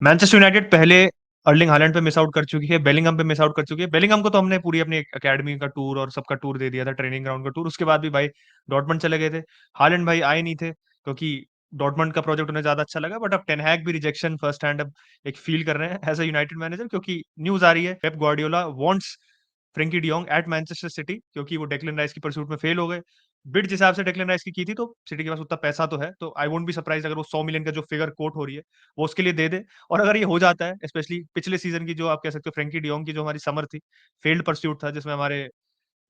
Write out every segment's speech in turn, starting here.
Manchester United पहले Erling Haaland पे miss out कर चुकी है, बेलिंगम पे मिस आउट कर चुकी है। बेलिंगम को तो हमने पूरी अपनी अकेडमी का टूर और सबका टूर दे दिया था, ट्रेनिंग ग्राउंड का टूर। उसके बाद भी भाई डॉर्टमंड चले गए थे। हालैंड भाई आए नहीं थे क्योंकि डॉर्टमंड का प्रोजेक्ट उन्हें ज्यादा अच्छा लगा। बट अब टेन हैग भी रिजेक्शन फर्स्ट हैंड अब एक फील कर रहे हैं एज अ यूनाइटेड मैनेजर, क्योंकि न्यूज आ रही है Pep Guardiola wants Frenkie de Jong at Manchester city, क्योंकि वो डेक्लन राइस की परसूट में फेल हो गए। बिड जिस हिसाब से डेक्लन राइस की थी, तो सिटी के पास उतना पैसा तो है, तो आई वोंट बी सरप्राइज अगर वो 100 मिलियन का जो फिगर कोट हो रही है वो उसके लिए दे दे। और अगर ये हो जाता है, स्पेशली पिछले सीजन की जो आप कह सकते हो फ्रेंकी डियोंग की जो हमारी समर थी, फेल्ड परस्यूट था, जिसमें हमारे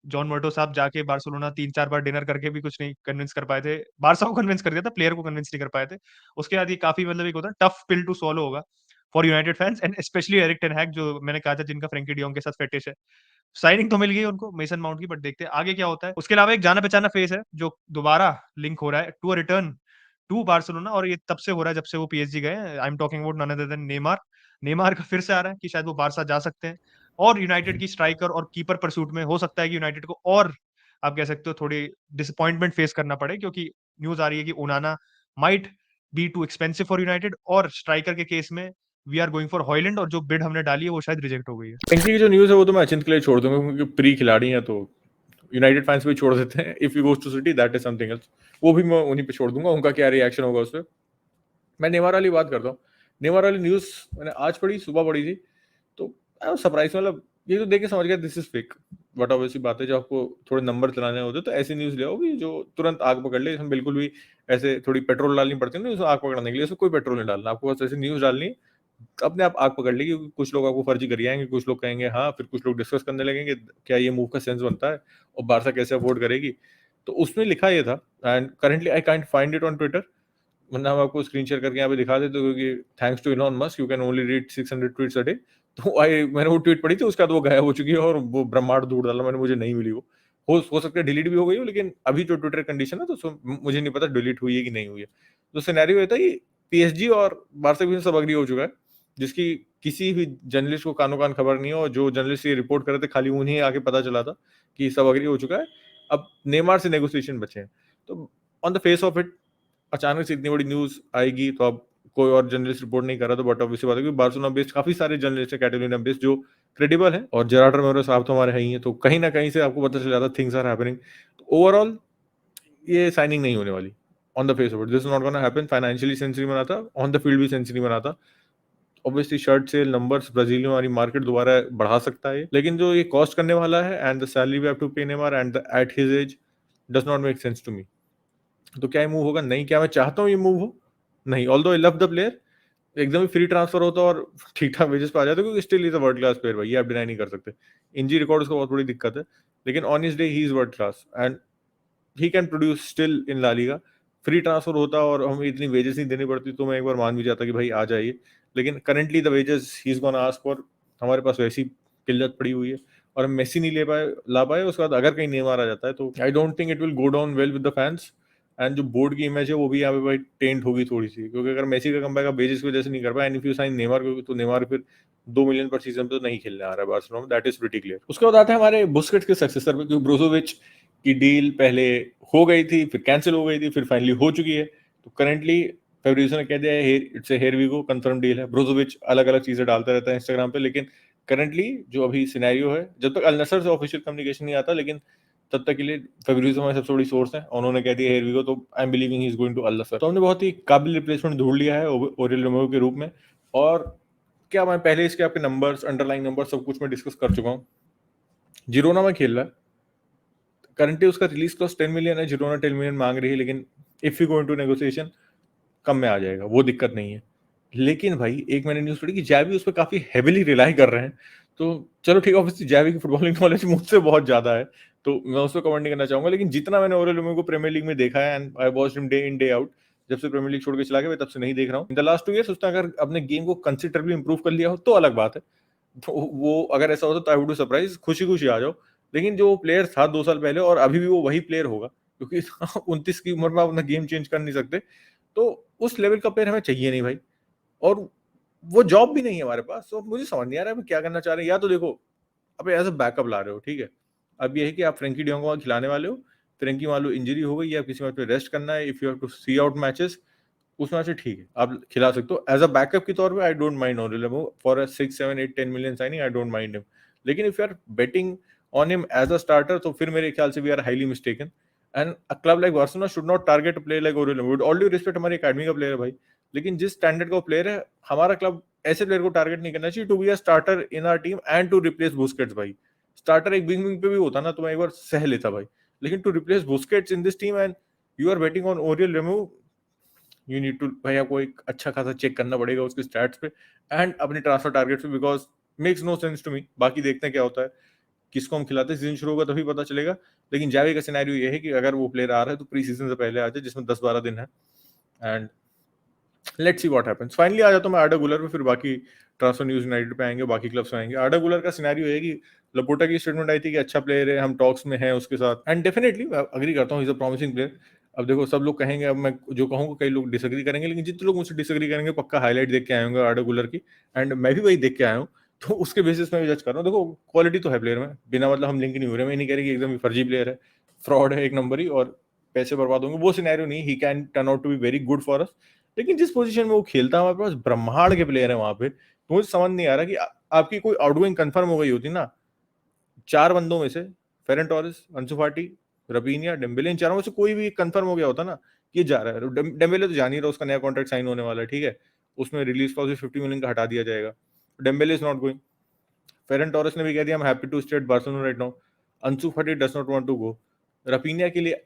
जॉन मर्टो साहब जाके बार्सिलोना 3-4 बार डिनर करके भी कुछ नहीं कन्विंस कर पाए थे। बारसा को कन्विंस कर दिया था, प्लेयर को कन्विंस नहीं कर पाए थे। उसके बाद ये काफी मतलब एक होता है टफ पिल टू सॉलो होगा for United fans and especially Erik ten Hag, जो मैंने कहा था जिनका फ्रेंकी डियोंग के साथ फेटिश है। साइनिंग तो मिल गई उनको मेसन माउंट की, बट देखते हैं आगे क्या होता है। उसके अलावा एक जाना पहचाना फेस है जो दोबारा लिंक हो रहा है to a return to Barcelona, और ये तब से हो रहा है जब से वो पीएसजी गए। I am talking about none other than Neymar. Neymar का फिर से आ रहा है कि शायद वो बारसा जा सकते हैं, और यूनाइटेड की स्ट्राइकर और कीपर परसूट में हो सकता है कि यूनाइटेड को और आप कह सकते हो थोड़ी डिसअपॉइंटमेंट फेस करना पड़े, क्योंकि न्यूज आ रही है कि Onana might be too expensive for United, और स्ट्राइकर के केस में we are going for Hojlund, और जो बिड हमने डाली है वो शायद रिजेक्ट हो गई है। फ्रेंकी की जो न्यूज़ है वो तो मैं अचिंत के लिए छोड़ दूंगा, क्योंकि प्री खिलाड़ी हैं तो यूनाइटेड फैंस भी छोड़ देते हैं। If you goes to City that is something else, वो भी मैं उन्हीं पे छोड़ दूंगा, उनका क्या रिएक्शन होगा उस पर। मैं नेमार वाली बात करता हूँ। नेमार वाली न्यूज़ मैंने आज पढ़ी, सुबह पढ़ी थी, तो आई वाज सरप्राइज। मतलब ये तो देख के समझ गया this is fake. But obviously बात है, जब आपको थोड़े नंबर चलाने होते तो ऐसी न्यूज़ ले आओ भी जो तुरंत आग पकड़ ले। इसमें बिल्कुल भी ऐसे थोड़ी पेट्रोल डालनी पड़ती है ना उसमें आग पकड़ने के लिए, इसमें कोई पेट्रोल नहीं डालना आपको, बस ऐसी न्यूज़ डालनी है, अपने आप आग पकड़ लेगी। क्योंकि कुछ लोग आपको फर्जी करिएंगे, कुछ लोग कहेंगे हाँ, फिर कुछ लोग डिस्कस करने लगेंगे क्या ये मूव का सेंस बनता है और बारसा कैसे अफोर्ड करेगी। तो उसमें लिखा ये था, and currently I can't find it on Twitter, वरना हम आपको स्क्रीन शेयर करके यहाँ पे दिखा देते, क्योंकि thanks to Elon Musk you can only read 600 tweets a day. तो आई मैंने वो ट्वीट पढ़ी थी, उसके बाद वो गायब हो चुकी है और वो ब्रह्मांड ढूंढ डाला मैंने, मुझे नहीं मिली वो। हो सकता है डिलीट भी हो गई हो, लेकिन अभी जो ट्विटर कंडीशन है तो मुझे नहीं पता डिलीट हुई है कि नहीं हुई है। तो सिनेरियो ये था कि पीएसजी और बारसा के बीच सब अग्री हो चुका है, जिसकी किसी भी जर्नलिस्ट को कानो कान खबर नहीं है, और जो जर्नलिस्ट ये रिपोर्ट कर रहे थे खाली उन्हें आके पता चला था कि सब अग्री हो चुका है। अब नेमार से नेगोशिएशन बचे हैं। तो on the face of it अचानक से इतनी बड़ी न्यूज आएगी तो अब कोई और जर्नलिस्ट रिपोर्ट नहीं कर रहा, तो बट ऑब्वियसली बात है कि बार्सिलोना बेस्ड काफी सारे जर्नलिस्ट है कैटेलोनिया बेस्ड जो क्रेडिबल है, और जेरार्ड रोमेरो साहब तो हमारे है ही है, तो कहीं ना कहीं से आपको पता चल जाता थिंग्स आर हैपनिंग। तो ओवरऑल ये साइनिंग नहीं होने वाली। On the face of it this is not gonna happen. Financially sense नहीं बनाता, ऑन द फील्ड भी सेंस नहीं बनाता। Obviously shirt sale numbers Brazil में हमारी मार्केट दोबारा बढ़ा सकता है, लेकिन जो ये कॉस्ट करने वाला है and the salary we have to pay Neymar and at his age does not make sense to me. तो क्या ये मूव होगा? नहीं। क्या मैं चाहता हूँ ये मूव हो? नहीं। Although I love the player, एकदम ही फ्री ट्रांसफर होता और ठीक ठाक वेजेस पे आ जाते, क्योंकि still is a world class player भाई, ये आप डिनाई नहीं कर सकते। इंजरी रिकॉर्ड उसका बहुत बड़ी दिक्कत है, लेकिन on his day he is world class and he can produce still in La Liga. Free transfer होता और हमें इतनी वेजेस नहीं देनी पड़ती तो मैं एक बार मान भी जाता कि भाई आ जाइए, लेकिन currently the wages he is gonna ask for, हमारे पास वैसी किल्लत पड़ी हुई है और हम मेसी नहीं ला पाए। उसके बाद अगर कहीं नेमार आ जाता है तो I don't think it will go down well with the fans, and जो बोर्ड की इमेज है वो भी यहाँ पे भाई टेंट होगी थोड़ी सी, क्योंकि अगर मेसी का कमबैक बेसिस की वजह से नहीं कर पाया, and if you sign Neymar तो नेमार फिर 2 मिलियन पर सीजन पे तो नहीं खेलने आ रहा है बार्सिलोना में, दैट इज प्रीटी क्लियर। उसके बाद आते हैं हमारे बुस्केट्स के सक्सेसर पे, क्योंकि ब्रोजोविच की डील पहले हो गई थी, फिर कैंसिल हो गई थी, फिर फाइनली हो चुकी है। तो करंटली फेब्रिजो ने कह दिया है it's here we go, confirm deal है। ब्रोजोविच अलग अलग चीजें डालता रहता है इंस्टाग्राम पे, लेकिन करंटली जो अभी सिनेरियो है, जब तक अल नसर से ऑफिशियल कम्युनिकेशन नहीं आता, लेकिन तब तक के लिए फेब्रिजो हमारी सबसे बड़ी सोर्स है, उन्होंने कह दिया हियर वी गो, तो I am believing he is going to Al Nassr. तो हमने बहुत ही काबिल रिप्लेसमेंट ढूंढ लिया है ओरियल रोमेरो के रूप में। और क्या मैं पहले इसके आपके नंबर्स, अंडरलाइन नंबर सब कुछ मैं डिस्कस कर चुका हूँ। जिरोना में खेल रहा है करंटली, उसका रिलीज कॉस्ट 10 मिलियन है, जिरोना 10 मिलियन मांग रही है, लेकिन if you go into negotiation कम में आ जाएगा, वो दिक्कत नहीं है। लेकिन भाई एक मैंने न्यूज पढ़ी कि जैवी उस पर काफी हेविली रिलाई कर रहे हैं। तो चलो ठीक है, ऑब्वियसली जैवी की फुटबॉलिंग नॉलेज मुझसे बहुत ज्यादा है, तो मैं उस पर कमेंट नहीं करना चाहूंगा, लेकिन जितना मैंने ओरेल रोमेरो को प्रीमियर लीग में देखा है, and I watched him day in day out, जब से प्रीमियर लीग छोड़ के चला गया तब से नहीं देख रहा हूँ। इन द लास्ट 2 ईयर्स उसने अगर अपने गेम को कंसिडरेबली इंप्रूव कर लिया हो तो अलग बात है। तो वो अगर ऐसा होता तो आई वुड बी सरप्राइज, खुशी खुशी आ जाओ। लेकिन जो प्लेयर था 2 साल पहले और अभी भी वो वही प्लेयर होगा, क्योंकि 29 की उम्र में आप अपना गेम चेंज कर नहीं सकते। तो उस लेवल का प्लेयर हमें चाहिए नहीं भाई, और वो जॉब भी नहीं है हमारे पास। तो मुझे समझ नहीं आ रहा है क्या करना चाह रहे हैं। या तो देखो अब एज अ बैकअप ला रहे हो, ठीक है, अब ये है कि आप फ्रेंकी डियोंग को खिलाने वाले हो, फ्रेंकी मान लो इंजरी हो गई या किसी मैच में रेस्ट करना है, if you have to see out matches, उसमें से ठीक है, आप खिला सकते हो एज अ बैकअप के तौर पे। I don't mind Oriol for a 6 7 8 10 million signing, I don't mind him. लेकिन if you are betting on him as a starter, तो फिर मेरे ख्याल से we are highly mistaken. And a club like Barcelona should not target a player like Oriol. With all due respect, हमारी academy का player है भाई, लेकिन जिस स्टैंडर्ड का प्लेयर है, हमारा क्लब ऐसे प्लेयर को टारगेट नहीं करना चाहिए to be a starter in our team and to replace Busquets भाई। स्टार्टर एक विंग विंग पे भी होता ना, तो मैं एक बार सह लेता भाई, लेकिन to replace Busquets in this team and you are betting on Oriol Romeu, you need to भाई, आपको एक अच्छा खासा चेक करना पड़ेगा उसके स्टैट्स पे एंड अपने ट्रांसफर टारगेट पे, because makes no sense to me. बाकी देखते हैं क्या होता है, किसको हम खिलाते हैं, सीजन शुरू होगा तभी पता चलेगा। लेकिन जावी का सिनेरियो ये है कि अगर वो प्लेयर आ रहा है तो प्री सीजन से पहले आ जाए, जिसमें 10 12 दिन है, and let's see what happens. Finally आ जाता हूं मैं आर्डा गुलर पे, फिर बाकी ट्रांसफर न्यूज यूनाइटेड पे आएंगे, बाकी क्लब्स में आएंगे। आर्डा गुलर का सिनेरियो है कि लपोटा की स्टेटमेंट आई थी कि अच्छा प्लेयर है, हम टॉक्स में हैं उसके साथ, एंड डेफिनेटली अग्री करता हूं, इज अ प्रॉमिसिंग प्लेयर। अब देखो सब लोग कहेंगे, अब मैं जो कहूंगा कई लोग डिसएग्री करेंगे, लेकिन जितने लोग मुझसे डिसएग्री करेंगे पक्का हाईलाइट देख के आए होंगे आर्डा गुलर की, एंड मैं भी वही देख के आया हूँ। तो उसके बेसिस में भी जज कर रहा हूँ। देखो क्वालिटी तो है प्लेयर में, बिना मतलब हम लिंक नहीं हो रहे, मैं नहीं कह रही कि एकदम ही फर्जी प्लेयर है, फ्रॉड है एक नंबर ही और पैसे बर्बाद होंगे, वो सिनेरियो नहीं। He can turn out to be very good for us. लेकिन जिस पोजीशन में वो खेलता है, हमारे पास ब्रह्मांड के प्लेयर है वहां पे, तो मुझे समझ नहीं आ रहा कि आपकी कोई आउटगोइंग कंफर्म हो गई होती ना, 4 बंदों में से फेरन टोरेस, अंसु फाटी, रबीनिया, डेम्बेले, इन चारों में से कोई भी कंफर्म हो गया होता ना कि ये जा रहा है। डेम्बेले तो जान ही रहा, उसका नया कॉन्ट्रैक्ट साइन होने वाला है, ठीक है, उसमें रिलीज क्लॉज 50 मिलियन का हटा दिया जाएगा। Dembele is not going. Ferran Torres ने भी कह दिया I am happy to stay at Barcelona right now. Ansu Fati does not want to go. Raphinha के लिए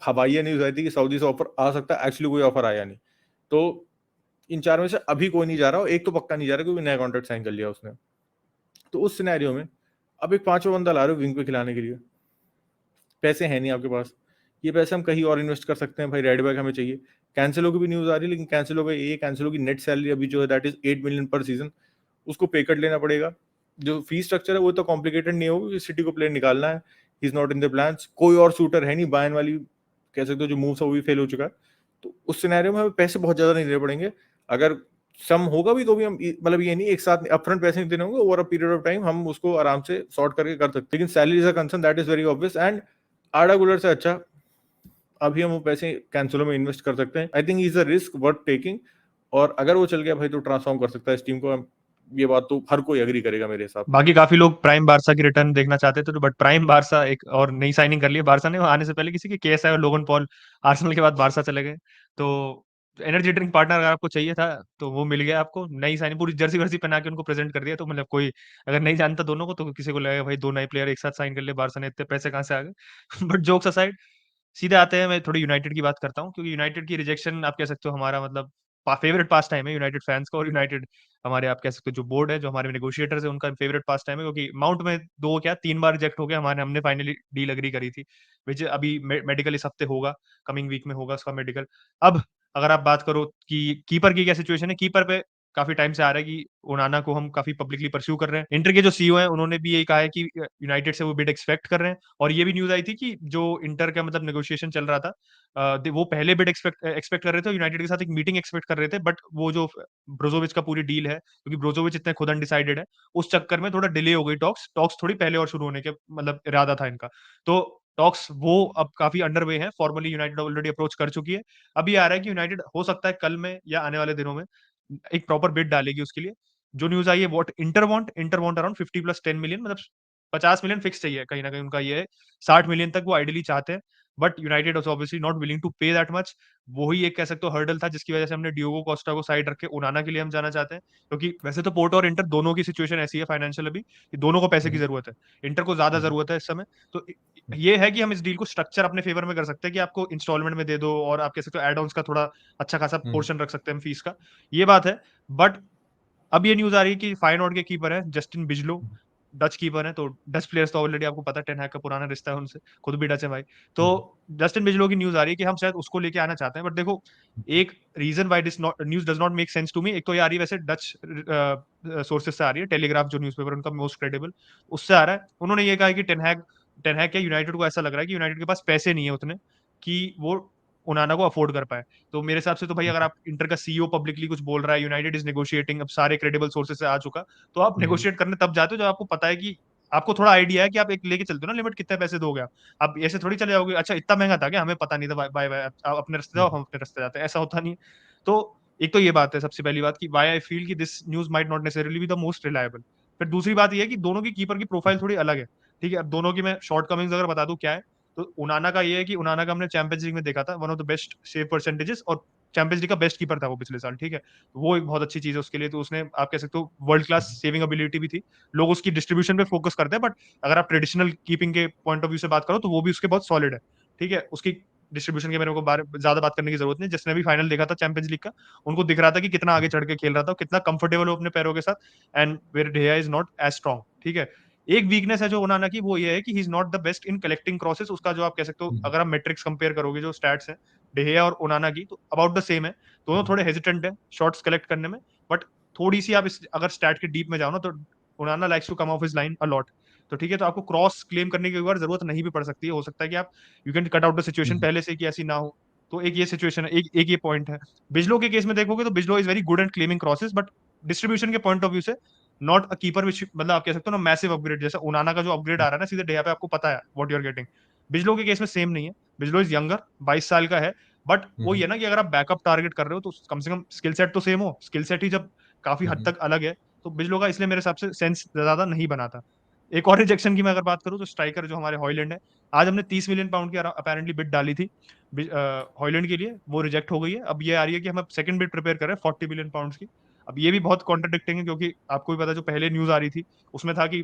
हवाइया न्यूज आई थी कि सऊदी से ऑफर आ सकता है, एक्चुअली कोई ऑफर आया नहीं। तो इन चार में से अभी कोई नहीं जा रहा, एक तो पक्का नहीं जा रहा क्योंकि नया कॉन्ट्रैक्ट साइन कर लिया उसने। तो उस सिनेरियो में अब एक पांचवा बंदा ला रहे हो विंग पे खिलाने के लिए, पैसे हैं नहीं आपके पास, ये पैसे हम कहीं और इन्वेस्ट कर सकते हैं भाई, राइट बैक हमें चाहिए। कैंसिलो की भी न्यूज आ रही है, लेकिन कैंसिलो की नेट सैलरी अभी जो है दैट इज 8 मिलियन पर सीजन, उसको पे कट लेना पड़ेगा। जो फी स्ट्रक्चर है वो तो कॉम्प्लिकेटेड नहीं होगा, सिटी को प्लेयर निकालना है, he is not in the plans, कोई और शूटर है नहीं, बायन वाली कह सकते हो जो मूव है वो भी फेल हो चुका है। तो उस सिनेरियो में हमें पैसे बहुत ज्यादा नहीं देने पड़ेंगे। अगर सम होगा भी तो भी हम मतलब ये नहीं एक साथ अपफ्रंट पैसे नहीं देने होंगे, over a period of time हम उसको आराम से सॉर्ट करके कर सकते हैं। लेकिन salary is a concern, that is very obvious, and Arda Guler से अच्छा अभी हम वो पैसे कैंसिलो में इन्वेस्ट कर सकते हैं। I think is a risk worth taking, और अगर वो चल गया भाई तो ट्रांसफॉर्म कर सकता है इस टीम को। ये बात तो हर कोई एग्री करेगा मेरे हिसाब से। बाकी काफी लोग प्राइम बारसा की रिटर्न देखना चाहते थे, तो बट प्राइम बारसा एक और नई साइनिंग कर ली है बारसा ने, आने से पहले किसी के केस है और लोगन पॉल आर्सेनल के बाद बारसा चले गए। तो एनर्जी ड्रिंक पार्टनर अगर आपको चाहिए था तो वो मिल गया आपको, नई साइनिंग पूरी जर्सी वर्सी पहना के उनको प्रेजेंट कर दिया। तो मतलब कोई अगर नहीं जानता दोनों को तो किसी को लगेगा भाई दो नए प्लेयर एक साथ साइन कर लिए, बारसा ने इतने पैसे कहाँ से आ गए। बट जोक्स असाइड, सीधे आते हैं, मैं थोड़ी यूनाइटेड की बात करता हूँ, क्योंकि यूनाइटेड की रिजेक्शन आप कह सकते हो हमारा मतलब फेवरेट पास टाइम है यूनाइटेड फैंस का, और यूनाइटेड हमारे आप कह सकते हो जो बोर्ड है, जो हमारे नेगोशिएटर्स है, उनका फेवरेट पास टाइम है, क्योंकि माउंट में 2 क्या 3 बार रिजेक्ट हो गया हमारे, हमने फाइनली डील एग्री करी थी, विच अभी मेडिकल इस हफ्ते होगा, कमिंग वीक में होगा उसका मेडिकल। अब अगर आप बात करो कि कीपर की क्या सिचुएशन है, कीपर पे काफी टाइम से आ रहा है कि ओनाना को हम काफी पब्लिकली परस्यू कर रहे हैं। इंटर के जो सीईओ हैं उन्होंने भी यही कहा है कि यूनाइटेड से वो बिड एक्सपेक्ट कर रहे हैं, और ये भी न्यूज आई थी कि जो इंटर का मतलब नेगोशिएशन चल रहा था, वो पहले बिड एक्सपेक्ट कर रहे थे, यूनाइटेड के साथ एक मीटिंग एक्सपेक्ट कर रहे थे, बट वो जो ब्रोजोविच का पूरी डील है, क्योंकि ब्रोजोविच इतने खुद अनडिसाइडेड है, उस चक्कर में थोड़ा डिले हो गई टॉक्स टॉक्स थोड़ी पहले और शुरू होने के मतलब इरादा था इनका। तो टॉक्स वो अब काफी अंडरवे है, फॉर्मली यूनाइटेड ऑलरेडी अप्रोच कर चुकी है। अभी आ रहा है कि यूनाइटेड हो सकता है कल में या आने वाले दिनों में एक प्रॉपर बिड डालेगी उसके लिए। जो न्यूज आई है, what inter want around 50 + 10 million, मतलब 50 मिलियन फिक्स चाहिए कहीं ना कहीं, उनका ये है 60 मिलियन तक वो आइडियली चाहते हैं, but United was obviously not willing to pay that much. वही एक कह सकते हो हर्डल था जिसकी वजह से हमने डियोगो कोस्टा को साइड रख के उनाना के लिए हम जाना चाहते हैं, क्योंकि वैसे तो पोर्टो और इंटर दोनों की सिचुएशन ऐसी है फाइनेंशियल अभी कि दोनों को पैसे की हम्म, जरूरत है, इंटर को ज्यादा हम्म, जरूरत है इस समय। तो ये है कि हम इस डील को स्ट्रक्चर अपने फेवर में कर सकते हैं कि आपको इंस्टॉलमेंट में दे दो, और आप कह सकते हो एड ऑन्स का थोड़ा अच्छा खासा हम्म, पोर्शन रख सकते हैं हम फीस का, ये बात है। बट अब ये न्यूज आ रही है कि फाइनोर्ड के कीपर है जस्टिन बिजलो, डच कीपर है, तो डच प्लेयर्स तो ऑलरेडी आपको पता है, टेन हैग का पुराना रिश्ता है उनसे, खुद भी डच है भाई। तो हम्म, जस्टिन बिजलो की न्यूज आ रही है कि हम शायद उसको लेके आना चाहते हैं, बट देखो एक reason why this news does not make sense to me, एक तो ये आ रही है वैसे डच सोर्सेज से आ रही है, टेलीग्राफ जो न्यूज़पेपर उनका मोस्ट क्रेडिबल, उससे आ रहा है। उन्होंने ये कहा है कि टेनहैग क्या, यूनाइटेड को ऐसा लग रहा है कि यूनाइटेड के पास पैसे नहीं है उतने कि वो उनाना को अफोर्ड कर पाए। तो मेरे हिसाब से तो भाई अगर आप इंटर का सीईओ पब्लिकली कुछ बोल रहा है यूनाइटेड इज नेगोशिएटिंग, अब सारे क्रेडिबल सोर्सेज से आ चुका, तो आप हम्म, नेगोशिएट करने तब जाते हो जब आपको पता है कि आपको थोड़ा आइडिया है कि आप एक लेके चलते हो ना लिमिट, कितने पैसे दोगे आप ऐसे थोड़ी चले जाओगे, अच्छा इतना महंगा था क्या, हमें पता नहीं था, बाय बाय, आप अपने रास्ते जाओ, हम अपने रास्ते जाते हैं, ऐसा होता नहीं है। तो एक तो ये बात है सबसे पहली बात कि वाई आई फील कि this news might not necessarily be the most reliable. फिर दूसरी बात ये है कि दोनों की कीपर की प्रोफाइल थोड़ी अलग है। ठीक है, अब दोनों की मैं शॉर्ट कमिंग्स अगर बता दूं क्या है, तो उनाना का ये है कि उनाना का हमने चैंपियंस लीग में देखा था, one of the best save percentages, और चैंपियंस लीग का बेस्ट कीपर था वो पिछले साल। ठीक है, वो एक बहुत अच्छी चीज है उसके लिए, तो उसने आप कह सकते हो वर्ल्ड क्लास सेविंग एबिलिटी भी थी। लोग उसकी डिस्ट्रीब्यूशन पे फोकस करते हैं, बट अगर आप ट्रेडिशनल कीपिंग के पॉइंट ऑफ व्यू से बात करो तो वो भी उसके बहुत सॉलिड है। ठीक है, उसकी डिस्ट्रीब्यूशन के मेरे को ज्यादा बात करने की जरूरत नहीं, जिसने भी फाइनल देखा था चैंपियंस लीग का, उनको दिख रहा था कि कितना आगे चढ़ के खेल रहा था, कितना कंफर्टेबल हो अपने पैरों के साथ, एंड वेयर डेया इज नॉट एज स्ट्रॉन्ग। ठीक है, एक वीकनेस है जो ओनाना की, वो ये है कि he is not the best in collecting crosses. उसका जो आप कह सकते हो, अगर आप मेट्रिक्स कंपेयर करोगे, जो स्टैट्स हैं डेहिया और ओनाना की, तो अबाउट द सेम है। दोनों थोड़े हेजिटेंट है शॉट्स कलेक्ट करने में, बट थोड़ी सी आप अगर स्टैट के डीप में जाओ ना, तो Onana likes to come off his line a lot. तो ठीक है, तो आपको क्रॉस क्लेम करने की बार जरूरत नहीं भी पड़ सकती है, हो सकता है कि आप you can cut out the situation पहले से कि ऐसी ना हो। तो एक ये सिचुएशन है, एक ये पॉइंट है। बिजलो के केस में देखोगे तो Bijlow is very good at claiming crosses, but distribution के पॉइंट ऑफ व्यू से नॉट अ कीपर विच, मतलब आप कह सकते हो ना मैसिव अपग्रेड, जैसा उनाना का जो अपग्रेड आ रहा है ना सीधे डेया पे, आपको पता है व्हाट यू आर गेटिंग। बिजलो के केस में सेम नहीं है। बिजलो इज यंगर, 22 साल का है, बट वो ये ना कि अगर आप बैकअप टारगेट कर रहे हो तो कम से कम स्किल सेट तो सेम हो, स्किल सेट ही जब काफी हद तक अलग है, तो बिजलो का इसलिए मेरे हिसाब से सेंस ज्यादा नहीं बनाता। एक और रिजेक्शन की मैं अगर बात करूं, तो स्ट्राइकर जो हमारे हॉयलैंड है, आज हमने 30 मिलियन पाउंड की अपेरेंटली बिड डाली थी हॉयलैंड के लिए, वो रिजेक्ट हो गई है। अब ये आ रही है कि हम सेकंड बिड प्रिपेयर कर रहे हैं 40 मिलियन पाउंड की। अब ये भी बहुत कॉन्ट्रडिक्टिंग है, क्योंकि आपको भी पता है जो पहले न्यूज आ रही थी उसमें था कि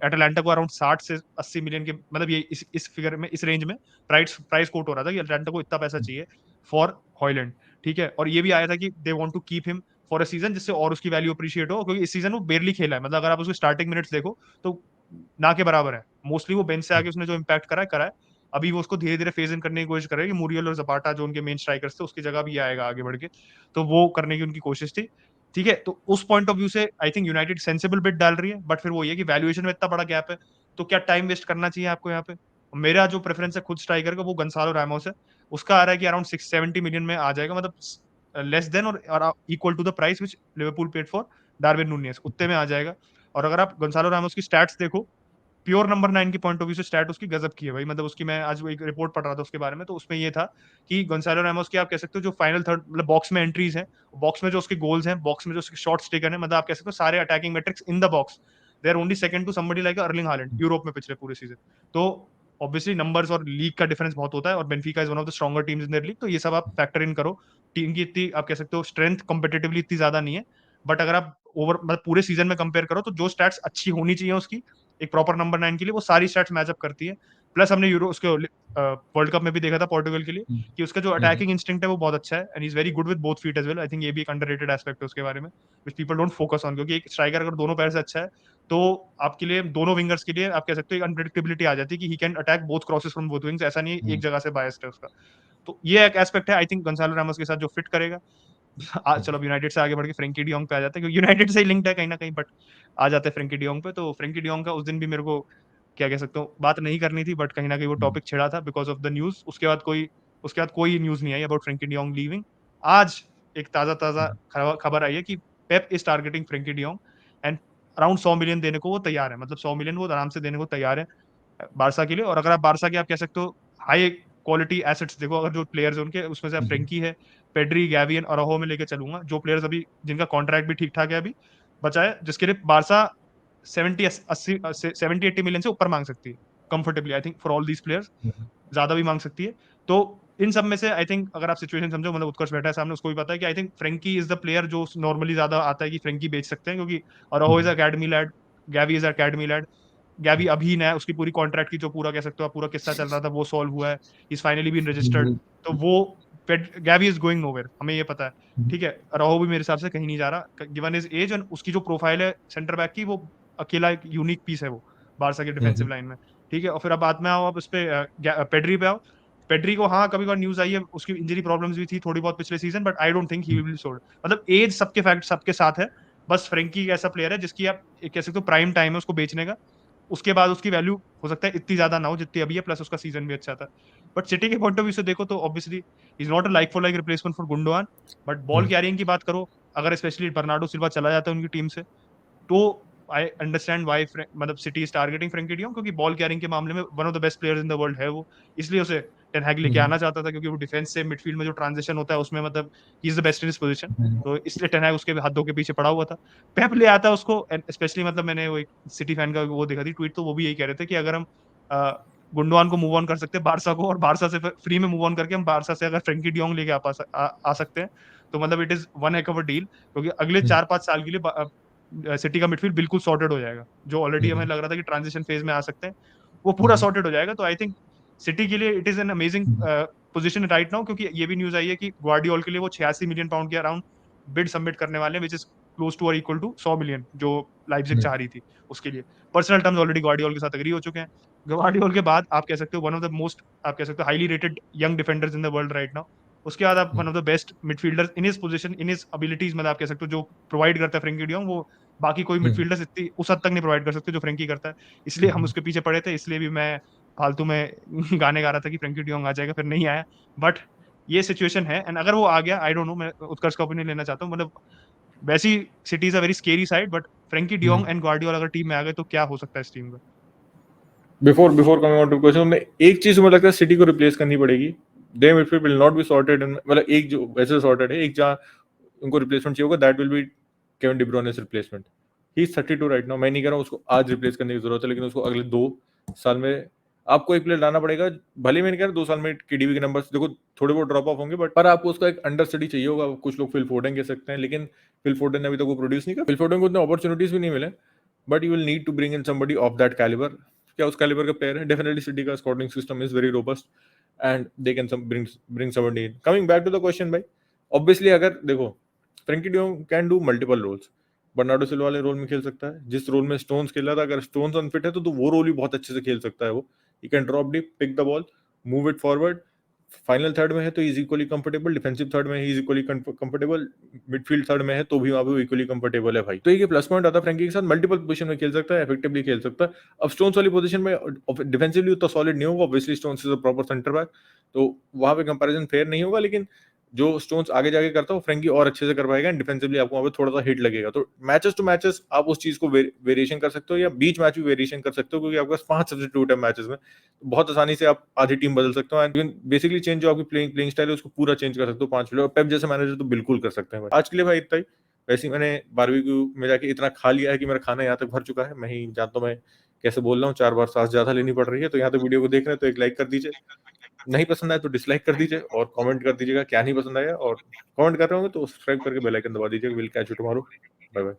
एटलांटा को अराउंड 60 से 80 मिलियन के, मतलब ये इस फिगर में, इस रेंज में प्राइस प्राइस कोट हो रहा था कि एटलांटा को इतना पैसा चाहिए फॉर हॉयलैंड। ठीक है, और ये भी आया था कि they want to keep him for a season, जिससे और उसकी वैल्यू अप्रिशिएट हो, क्योंकि इस सीजन वो बेरली खेला है, मतलब अगर आप उसके स्टार्टिंग मिनट्स देखो तो ना के बराबर है। मोस्टली वो बेंच से आके उसने जो इम्पैक्ट करा है। अभी वो उसको धीरे धीरे फेज इन करने की कोशिश कर रहे हैं कि मुरियल और जपाटा जो उनके मेन स्ट्राइकर्स थे, उसकी जगह भी ये आएगा आगे बढ़ के, तो वो करने की उनकी कोशिश थी। ठीक है, तो उस पॉइंट ऑफ व्यू से I think United sensible bit डाल रही है, बट फिर वो ये कि वैल्यूएशन में इतना बड़ा गैप है, तो क्या टाइम वेस्ट करना चाहिए आपको यहाँ पे। मेरा जो प्रेफरेंस है खुद स्ट्राइकर का, वो गंसालो रैमोस है। उसका आ रहा है कि अराउंड 670 मिलियन में आ जाएगा, मतलब लेस देन और equal to the price which Liverpool paid for Darwin Nunez, उतने में आ जाएगा। और अगर आप गंसालो रैमोस की स्टैट्स देखो, प्योर नंबर 9 की पॉइंट ऑफ व्यू से स्टैट उसकी गजब की है भाई, मतलब उसकी, मैं आज वो एक रिपोर्ट पढ़ रहा था उसके बारे में, तो उसमें ये था कि गोंसालो रैमोस की आप कह सकते हो जो फाइनल थर्ड, मतलब बॉक्स में एंट्रीज हैं, बॉक्स में जो उसके गोल्स हैं, बॉक्स में जो उसके शॉट्स टेकन है, मतलब आप कह सकते हो सारे attacking metrics in the box, they are only second to somebody like Erling Haaland Europe में पिछले पूरे सीजन। तो ऑब्वियसली नंबर्स और लीग का डिफरेंस बहुत होता है, और Benfica is one of the stronger teams in their league, तो ये सब आप फैक्टर इन करो। टीम की इतनी आप कह सकते हो स्ट्रेंथ कंपेटिटिवली इतनी ज्यादा नहीं है, बट अगर आप ओवर मतलब पूरे सीजन में कंपेयर करो तो जो स्टैट्स अच्छी होनी चाहिए उसकी एक प्रॉपर नंबर 9 के लिए, वो सारी स्टैट्स मैचअप करती है। प्लस हमने यूरो उसके वर्ल्ड कप में भी देखा था पोर्टुगल के लिए कि उसका जो अटैकिंग इंस्टिंक्ट है वो बहुत अच्छा है, and is very good with both feet as well. I think ये भी एक अंडररेटेड एस्पेक्ट है उसके बारे में, which people don't focus on, क्योंकि एक स्ट्राइकर अगर दोनों पैर से अच्छा है तो आपके लिए, दोनों विंगर्स के लिए आप कह सकते हो एक अनप्रेडिक्टेबिलिटी आ जाती है कि he can attack both crosses from both wings, ऐसा नहीं है एक जगह से बायस्ड है उसका। तो ये एक एस्पेक्ट है आई थिंक गंसालो रामोस के साथ जो फिट करेगा। चलो अब यूनाइटेड से आगे बढ़ के फ्रेंकी डियोंग पे आ जाते हैं, क्योंकि यूनाइटेड से ही लिंक्ड है कहीं ना कहीं, बट आ जाते हैं फ्रेंकी डियोंग पे। तो फ्रेंकी डियोंग का उस दिन भी मेरे को क्या कह सकता हूँ, बात नहीं करनी थी, बट कहीं ना कहीं वो टॉपिक छिड़ा था बिकॉज ऑफ द न्यूज। उसके बाद कोई न्यूज नहीं आई अबाउट फ्रेंकी डियोंग लीविंग। आज एक ताजा ताजा खबर आई है कि Pep is targeting Frenkie de Jong, and around 100 million देने को वो तैयार है, मतलब 100 मिलियन वो आराम से देने को तैयार है बारसा के लिए। और अगर आप बारसा के आप कह सकते हो हाई क्वालिटी एसेट्स देखो, अगर जो प्लेयर्स हैं उनके, उसमें से फ्रेंकी है, पेड्री, गैवियन और अराउहो में लेके चलूंगा, जो प्लेयर्स अभी जिनका कॉन्ट्रैक्ट भी ठीक ठाक है अभी बचा है, जिसके लिए बारसा 70-80 मिलियन से ऊपर मांग सकती है comfortably, I think for all these players, ज्यादा भी मांग सकती है। तो इन सब में से आई थिंक अगर आप सिचुएशन समझो, मतलब उत्कर्ष बैठा है सामने, उसको भी पता है कि I think Frenkie is the player जो नॉर्मली ज्यादा आता है कि फ्रेंकी बेच सकते हैं, क्योंकि Araujo is academy lad, Gavi is academy lad. Gavi अभी नया, उसकी पूरी कॉन्ट्रैक्ट की जो पूरा कह सकते हो पूरा किस्सा चल रहा था वो सॉल्व हुआ है, इज फाइनली बीन रजिस्टर्ड। तो वो गैवी इज गोइंग नोवेयर, हमें ये पता है। ठीक है, राहो भी मेरे हिसाब से कहीं नहीं जा रहा गिवन इज एज, एंड उसकी जो प्रोफाइल है सेंटर बैक की, वो अकेला एक यूनिक पीस है वो बारसा की डिफेंसिव लाइन में। ठीक है, और फिर अब बाद में आओ आप उस पे पेड्री पे आओ। पेड्री को हाँ कभी कभार न्यूज आई है, उसकी इंजरी प्रॉब्लम्स भी थी थोड़ी बहुत पिछले season, but I don't think he will be sold. मतलब एज सबके फैक्ट सबके साथ है, बस फ्रेंकी एक ऐसा प्लेयर है जिसकी आप कह सकते हो प्राइम टाइम है उसको बेचने का, उसके बाद उसकी वैल्यू हो सकता है इतनी ज्यादा ना हो जितनी अभी है, प्लस उसका सीजन भी अच्छा था। बट सिटी के पॉइंट ऑफ व्यू से देखो तो obviously is not a like for like replacement for Gundogan, but ball carrying की बात करो, अगर स्पेशली बर्नार्डो सिल्वा चला जाता है उनकी टीम से, तो आई अंडरस्टैंड व्हाई मतलब city is targeting Frenkie de Jong, क्योंकि बॉल कैरिंग के मामले में one of the best players in the world है वो, इसलिए उसे टेन हैग लेके हम्म, आना चाहता था, क्योंकि वो डिफेंस से मिडफील्ड में जो ट्रांजिशन होता है उसमें मतलब he is the best in इस पोजीशन। हम्म, तो इसलिए टेन हैग उसके हाथों के पीछे पड़ा हुआ था। पेप ले आता उसको, स्पेशली मतलब मैंने वो एक सिटी फैन का वो देखा थी ट्वीट, तो वो भी यही कह रहे थे कि अगर हम गुंडोआन को मूव ऑन कर सकते हैं बारसा को, और बारसा से फ्री में मूव ऑन करके हम बारसा से अगर फ्रेंकी डियोंग लेके आ सकते हैं, तो मतलब it is one Keck of a deal, क्योंकि अगले हम्म, 4-5 साल के लिए सिटी का मिडफील्ड बिल्कुल सॉर्टेड हो जाएगा। जो ऑलरेडी हमें हम्म, लग रहा था कि ट्रांजिशन फेज में आ सकते हैं, वो पूरा हम्म, सॉर्टेड हो जाएगा। तो आई थिंक सिटी के लिए it is an amazing hmm, position right now, क्योंकि ये भी न्यूज आई है कि ग्वार्डियोल के लिए वो 86 मिलियन पाउंड के अराउंड बिड सबमिट करने वाले हैं, विच इज क्लोज टू और इक्वल टू 100 मिलियन, जो लाइप्जिग चाह रही थी उसके लिए। पर्सनल टर्म्स ऑलरेडी ग्वार्डियोल के साथ एग्री हो चुके हैं। ग्वार्डियोल के बाद आप कह सकते हो वन ऑफ द मोस्ट, आप कह सकते हो highly rated young defenders in the world right now. उसके बाद आप one of the best midfielders in his position, in his abilities, मतलब आप कह सकते हो जो प्रोवाइड करता है फ्रेंकी डियोंग, वो बाकी कोई हम्म, मिडफील्डर्स इतनी उस हद तक नहीं प्रोवाइड कर सकते जो फ्रेंकी करता है। इसलिए हम हम्म, उसके पीछे पड़े थे, इसलिए भी मैं फालतू में गाने गा रहा था कि फ्रेंकी डियोंग आ जाएगा, फिर नहीं आया। बट ये सिचुएशन है, एंड अगर वो आ गया, आई डोंट नो, मैं उत्कर्ष का ओपिनियन लेना चाहता हूँ। मतलब वैसी City is a very scary side, but Frenkie hmm. De Jong and Guardiola अगर टीम में आ गए तो क्या हो सकता है इस टीम का। Before coming on to question, में एक चीज मुझे लगता है सिटी को रिप्लेस करनी पड़ेगी। They midfield will not be sorted, मतलब एक जो वैसे सॉर्टेड है, एक जहाँ उनको रिप्लेसमेंट चाहिए होगा, that will be Kevin De Bruyne's replacement. He is 32 right now. मैं नहीं कह रहा हूँ उसको आज रिप्लेस करने की जरूरत है, लेकिन उसको अगले 2 साल में आपको एक प्लेयर लाना पड़ेगा। भले मैं नहीं कह रहा 2 साल में केडीबी के नंबर्स देखो थोड़े बहुत ड्रॉप ऑफ होंगे, बट पर आपको उसका एक अंडर स्टडी चाहिए होगा। कुछ लोग फिल फोर्डन कह सकते हैं, लेकिन फिल फोर्डन ने अभी तक वो प्रोड्यूस नहीं किया। फिल फोर्डन को उतने अपॉर्चुनिटीज भी नहीं मिले, but you will need to bring in somebody of that calibre. क्या उस कैलिबर का प्लेयर है? डेफिनेटली सिटी का scouting system is very robust and they can bring somebody in. Coming back to the question भाई, obviously अगर देखो Frenkie de Jong can do multiple roles. Bernardo Silva वाले role में खेल सकता है, जिस रोल में स्टोन्स खेल रहा था। अगर स्टोन्स अनफिट है तो वो रोल भी बहुत अच्छे से खेल सकता है वो। He can drop deep, pick the ball, move it forward. Final third में है तो is equally comfortable, defensive third में he is equally comfortable, midfield third में है तो भी वहां पे इक्वली कंफर्टेबल है भाई। तो ये प्लस पॉइंट आता है फ्रेंकी के साथ, मल्टीपल पोजीशन में खेल सकता है, इफेक्टिवली खेल सकता है। अब स्टोन्स वाली पोजीशन में डिफेंसिवली उतना सॉलिड नहीं होगा, obviously stones is a proper centre back, तो वहां पे कंपैरिजन फेयर नहीं होगा। लेकिन जो स्टोन्स आगे जाके करता है वो फ्रेंकी और अच्छे से कर पाएगा, एंड डिफेंसिवली आपको वहां पे थोड़ा सा हिट लगेगा। तो मैचेस टू मैचेस आप उस चीज को वेरिएशन कर सकते हो, या बीच मैच भी वेरिएशन कर सकते हो, क्योंकि आपके पास 5 सब्स्टिट्यूट है मैचेस में। तो बहुत आसानी से आप आधी टीम बदल सकते हो, एंड बेसिकली चेंज जो आपकी प्लेइंग स्टाइल है उसको पूरा चेंज कर सकते हो 5 प्लेयर। पेप जैसे मैनेजर तो बिल्कुल कर सकते हैं। आज के लिए भाई इतना ही। वैसे ही मैंने बारबेक्यू में जाके इतना खा लिया है कि मेरा खाना यहाँ तक भर चुका है। मैं ही जानता हूँ मैं कैसे बोल रहा हूँ, 4 बार सांस ज्यादा लेनी पड़ रही है। तो यहाँ तक वीडियो को देख रहे हैं तो एक लाइक कर दीजिए, नहीं पसंद आए तो डिसलाइक कर दीजिए, और कमेंट कर दीजिएगा क्या नहीं पसंद आया, और कमेंट कर रहे होंगे तो सब्सक्राइब करके बेल आइकन दबा दीजिए। Will catch you tomorrow. Bye bye.